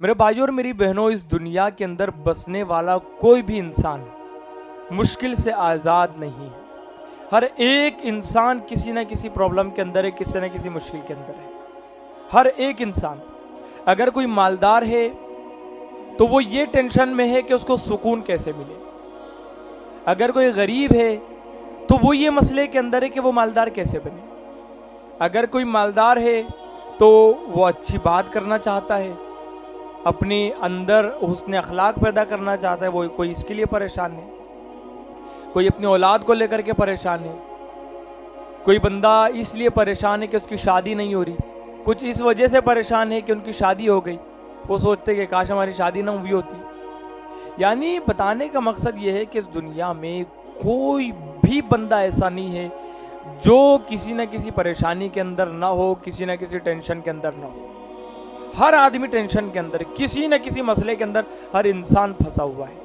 میرے بھائیوں اور میری بہنوں، اس دنیا کے اندر بسنے والا کوئی بھی انسان مشکل سے آزاد نہیں ہے۔ ہر ایک انسان کسی نہ کسی پرابلم کے اندر ہے، کسی نہ کسی مشکل کے اندر ہے۔ ہر ایک انسان، اگر کوئی مالدار ہے تو وہ یہ ٹینشن میں ہے کہ اس کو سکون کیسے ملے۔ اگر کوئی غریب ہے تو وہ یہ مسئلے کے اندر ہے کہ وہ مالدار کیسے بنے۔ اگر کوئی مالدار ہے تو وہ اچھی بات کرنا چاہتا ہے، اپنے اندر حسن اخلاق پیدا کرنا چاہتا ہے، وہ کوئی اس کے لیے پریشان ہے، کوئی اپنی اولاد کو لے کر کے پریشان ہے، کوئی بندہ اس لیے پریشان ہے کہ اس کی شادی نہیں ہو رہی، کچھ اس وجہ سے پریشان ہے کہ ان کی شادی ہو گئی، وہ سوچتے کہ کاش ہماری شادی نہ ہوئی ہوتی۔ یعنی بتانے کا مقصد یہ ہے کہ اس دنیا میں کوئی بھی بندہ ایسا نہیں ہے جو کسی نہ کسی پریشانی کے اندر نہ ہو، کسی نہ کسی ٹینشن کے اندر نہ ہو۔ ہر آدمی ٹینشن کے اندر، کسی نہ کسی مسئلے کے اندر ہر انسان پھنسا ہوا ہے۔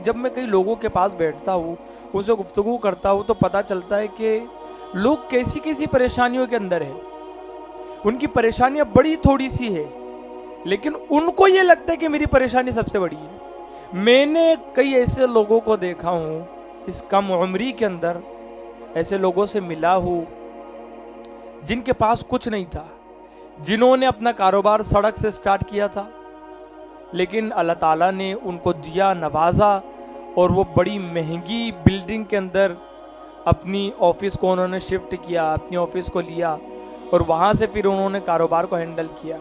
جب میں کئی لوگوں کے پاس بیٹھتا ہوں، ان سے گفتگو کرتا ہوں، تو پتہ چلتا ہے کہ لوگ کیسی کیسی پریشانیوں کے اندر ہیں۔ ان کی پریشانیاں بڑی تھوڑی سی ہے، لیکن ان کو یہ لگتا ہے کہ میری پریشانی سب سے بڑی ہے۔ میں نے کئی ایسے لوگوں کو دیکھا ہوں، اس کم عمری کے اندر ایسے لوگوں سے ملا ہوں جن کے پاس کچھ نہیں تھا، جنہوں نے اپنا کاروبار سڑک سے سٹارٹ کیا تھا، لیکن اللہ تعالیٰ نے ان کو دیا، نوازا، اور وہ بڑی مہنگی بلڈنگ کے اندر اپنی آفس کو انہوں نے شفٹ کیا، اپنی آفس کو لیا، اور وہاں سے پھر انہوں نے کاروبار کو ہینڈل کیا۔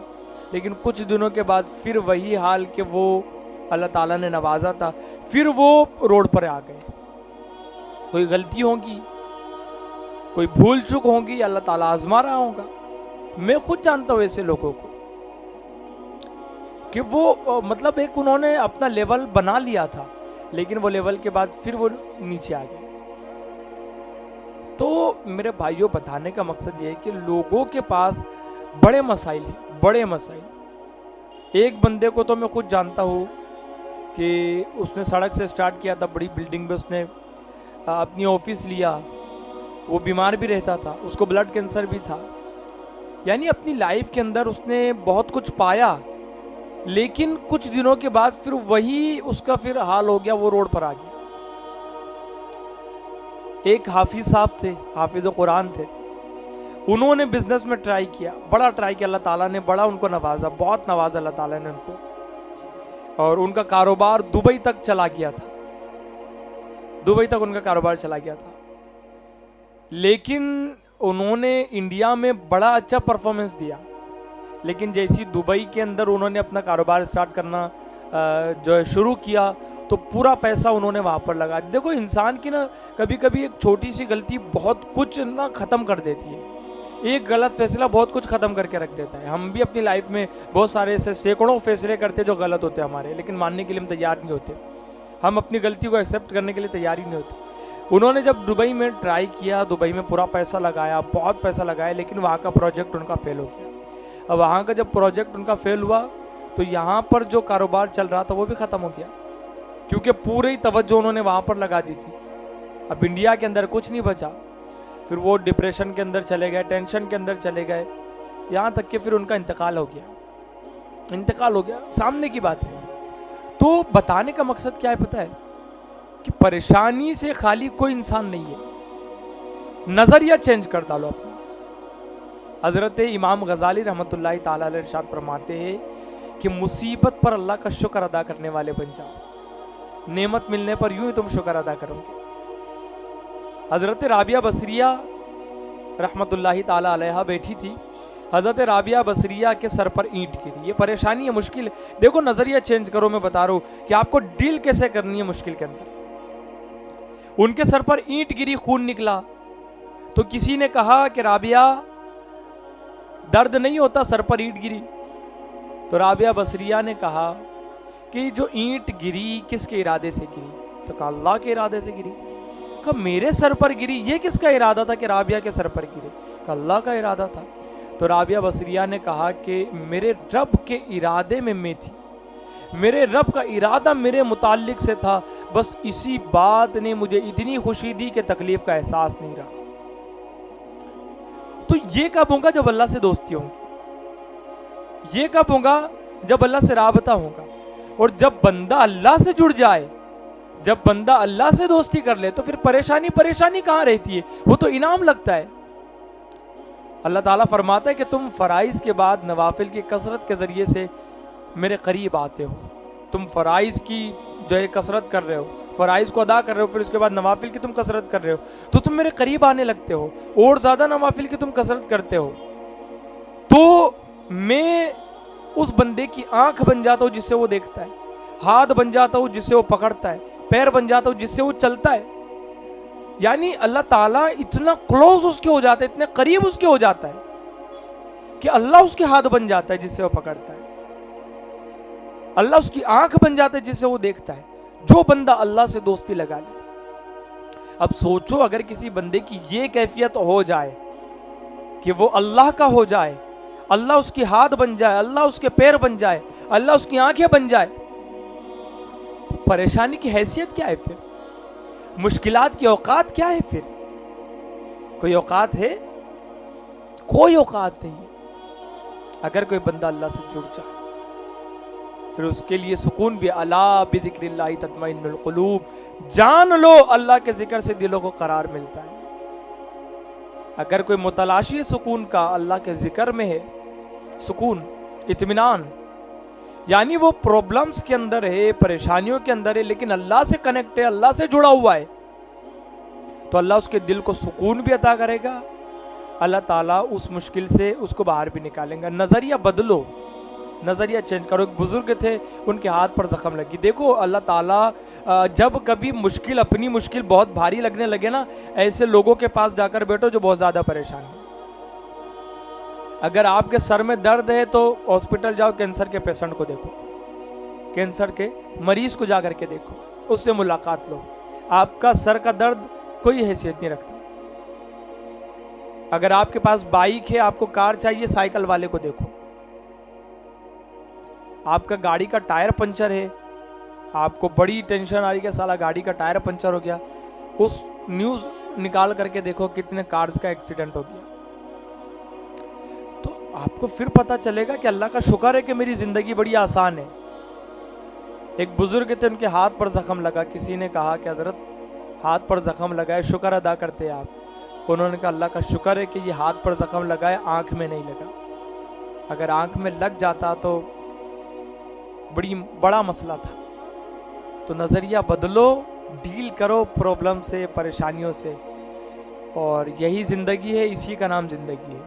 لیکن کچھ دنوں کے بعد پھر وہی حال کہ وہ اللہ تعالیٰ نے نوازا تھا، پھر وہ روڈ پر آ گئے۔ کوئی غلطی ہوگی، کوئی بھول چک ہوگی، اللہ تعالیٰ آزما رہا ہوگا۔ میں خود جانتا ہوں ایسے لوگوں کو کہ وہ ایک انہوں نے اپنا لیول بنا لیا تھا، لیکن وہ لیول کے بعد پھر وہ نیچے آ گئے۔ تو میرے بھائیوں، بتانے کا مقصد یہ ہے کہ لوگوں کے پاس بڑے مسائل ہیں، بڑے مسائل۔ ایک بندے کو تو میں خود جانتا ہوں کہ اس نے سڑک سے سٹارٹ کیا تھا، بڑی بلڈنگ میں اس نے اپنی آفس لیا، وہ بیمار بھی رہتا تھا، اس کو بلڈ کینسر بھی تھا۔ یعنی اپنی لائف کے اندر اس نے بہت کچھ پایا، لیکن کچھ دنوں کے بعد پھر وہی اس کا پھر حال ہو گیا، وہ روڈ پر آ گیا۔ ایک حافظ صاحب تھے، حافظ قرآن تھے، انہوں نے بزنس میں ٹرائی کیا، بڑا ٹرائی کیا، اللہ تعالیٰ نے بڑا ان کو نوازا، بہت نوازا اللہ تعالیٰ نے ان کو، اور ان کا کاروبار دبئی تک چلا گیا تھا، دبئی تک ان کا کاروبار چلا گیا تھا۔ لیکن انہوں نے انڈیا میں بڑا اچھا پرفارمنس دیا، لیکن جیسی دبئی کے اندر انہوں نے اپنا کاروبار سٹارٹ کرنا جو شروع کیا، تو پورا پیسہ انہوں نے وہاں پر لگا۔ دیکھو، انسان کی کبھی کبھی ایک چھوٹی سی غلطی بہت کچھ ختم کر دیتی ہے، ایک غلط فیصلہ بہت کچھ ختم کر کے رکھ دیتا ہے۔ ہم بھی اپنی لائف میں بہت سارے ایسے سینکڑوں فیصلے کرتے جو غلط ہوتے ہیں ہمارے، لیکن ماننے کے لیے ہم تیار نہیں ہوتے، ہم اپنی غلطی کو ایکسیپٹ کرنے کے لیے تیار ہی نہیں ہوتے۔ انہوں نے جب دبئی میں ٹرائی کیا، دبئی میں پورا پیسہ لگایا، بہت پیسہ لگایا، لیکن وہاں کا پروجیکٹ ان کا فیل ہو گیا۔ اب وہاں کا جب پروجیکٹ ان کا فیل ہوا تو یہاں پر جو کاروبار چل رہا تھا وہ بھی ختم ہو گیا، کیونکہ پوری توجہ انہوں نے وہاں پر لگا دی تھی۔ اب انڈیا کے اندر کچھ نہیں بچا، پھر وہ ڈپریشن کے اندر چلے گئے، ٹینشن کے اندر چلے گئے، یہاں تک کہ پھر ان کا انتقال ہو گیا، سامنے کی بات ہے۔ تو بتانے کا مقصد کیا ہے پتہ ہے؟ کہ پریشانی سے خالی کوئی انسان نہیں ہے، نظریہ چینج کر ڈالو اپنا۔ حضرت امام غزالی رحمۃ اللہ تعالی علیہ ارشاد فرماتے ہیں کہ مصیبت پر اللہ کا شکر ادا کرنے والے بن جاؤ، نعمت ملنے پر یوں ہی تم شکر ادا کرو گے۔ حضرت رابعہ بصریہ رحمۃ اللہ تعالی علیہ بیٹھی تھی، حضرت رابعہ بصریہ کے سر پر اینٹ گری۔ یہ پریشانی ہے، مشکل ہے، دیکھو نظریہ چینج کرو، میں بتا رہا ہوں کہ آپ کو ڈیل کیسے کرنی ہے مشکل کے اندر۔ ان کے سر پر اینٹ گری، خون نکلا، تو کسی نے کہا کہ رابعہ درد نہیں ہوتا سر پر اینٹ گری؟ تو رابعہ بصریہ نے کہا کہ جو اینٹ گری کس کے ارادے سے گری؟ تو کہا اللہ کے ارادے سے گری۔ کہا میرے سر پر گری، یہ کس کا ارادہ تھا کہ رابعہ کے سر پر گرے؟ کہا اللہ کا ارادہ تھا۔ تو رابعہ بصریہ نے کہا کہ میرے رب کے ارادے میں تھی، میرے رب کا ارادہ میرے متعلق سے تھا، بس اسی بات نے مجھے اتنی خوشی دی کہ تکلیف کا احساس نہیں رہا۔ تو یہ کب ہوگا؟ جب اللہ سے دوستی ہوگی۔ یہ کب ہوگا؟ جب اللہ سے رابطہ ہوگا. اور جب بندہ اللہ سے جڑ جائے، جب بندہ اللہ سے دوستی کر لے، تو پھر پریشانی کہاں رہتی ہے؟ وہ تو انعام لگتا ہے. اللہ تعالیٰ فرماتا ہے کہ تم فرائض کے بعد نوافل کی کثرت کے ذریعے سے میرے قریب آتے ہو. تم فرائض کی جو ہے کثرت کر رہے ہو، فرائض کو ادا کر رہے ہو، پھر اس کے بعد نوافل کی تم کثرت کر رہے ہو، تو تم میرے قریب آنے لگتے ہو. اور زیادہ نوافل کی تم کثرت کرتے ہو تو میں اس بندے کی آنکھ بن جاتا ہوں جس سے وہ دیکھتا ہے، ہاتھ بن جاتا ہوں جس سے وہ پکڑتا ہے، پیر بن جاتا ہوں جس سے وہ چلتا ہے. یعنی اللہ تعالیٰ اتنا کلوز اس کے ہو جاتا ہے، اتنے قریب اس کے ہو جاتا ہے کہ اللہ اس کے ہاتھ بن جاتا ہے جس سے وہ پکڑتا ہے، اللہ اس کی آنکھ بن جاتا ہے جس سے وہ دیکھتا ہے. جو بندہ اللہ سے دوستی لگا لے. اب سوچو اگر کسی بندے کی یہ کیفیت ہو جائے کہ وہ اللہ کا ہو جائے، اللہ اس کی ہاتھ بن جائے، اللہ اس کے پیر بن جائے، اللہ اس کی آنکھیں بن جائے، تو پریشانی کی حیثیت کیا ہے پھر؟ مشکلات کی اوقات کیا ہے پھر؟ کوئی اوقات ہے؟ کوئی اوقات نہیں. اگر کوئی بندہ اللہ سے جڑ جائے پھر اس کے لیے سکون بھی. الا بذکر اللہ تطمئن القلوب. جان لو اللہ کے ذکر سے دلوں کو قرار ملتا ہے. اگر کوئی متلاشی سکون کا اللہ کے ذکر میں ہے، سکون، اطمینان، یعنی وہ پرابلمز کے اندر ہے، پریشانیوں کے اندر ہے، لیکن اللہ سے کنیکٹ ہے، اللہ سے جڑا ہوا ہے، تو اللہ اس کے دل کو سکون بھی عطا کرے گا. اللہ تعالیٰ اس مشکل سے اس کو باہر بھی نکالیں گا. نظریہ بدلو، نظریہ چینج کرو. ایک بزرگ تھے، ان کے ہاتھ پر زخم لگی. دیکھو اللہ تعالیٰ جب کبھی مشکل، اپنی مشکل بہت بھاری لگنے لگے نا، ایسے لوگوں کے پاس جا کر بیٹھو جو بہت زیادہ پریشان ہیں. اگر آپ کے سر میں درد ہے تو ہاسپٹل جاؤ، کینسر کے پیشنٹ کو دیکھو، کینسر کے مریض کو جا کر کے دیکھو، اس سے ملاقات لو. آپ کا سر کا درد کوئی حیثیت نہیں رکھتا. اگر آپ کے پاس بائک ہے، آپ کو کار چاہیے، سائیکل والے کو دیکھو. آپ کا گاڑی کا ٹائر پنچر ہے، آپ کو بڑی ٹینشن آ رہی ہے کہ سالہ گاڑی کا ٹائر پنچر ہو گیا، اس نیوز نکال کر کے دیکھو کتنے کارز کا ایکسیڈنٹ ہو گیا. تو آپ کو پھر پتہ چلے گا کہ اللہ کا شکر ہے کہ میری زندگی بڑی آسان ہے. ایک بزرگ تھے، ان کے ہاتھ پر زخم لگا. کسی نے کہا کہ حضرت ہاتھ پر زخم لگائے، شکر ادا کرتے آپ. انہوں نے کہا اللہ کا شکر ہے کہ یہ ہاتھ پر زخم لگائے، آنکھ میں نہیں لگا. اگر آنکھ میں لگ جاتا تو بڑا مسئلہ تھا. تو نظریہ بدلو، ڈیل کرو پرابلم سے، پریشانیوں سے، اور یہی زندگی ہے، اسی کا نام زندگی ہے.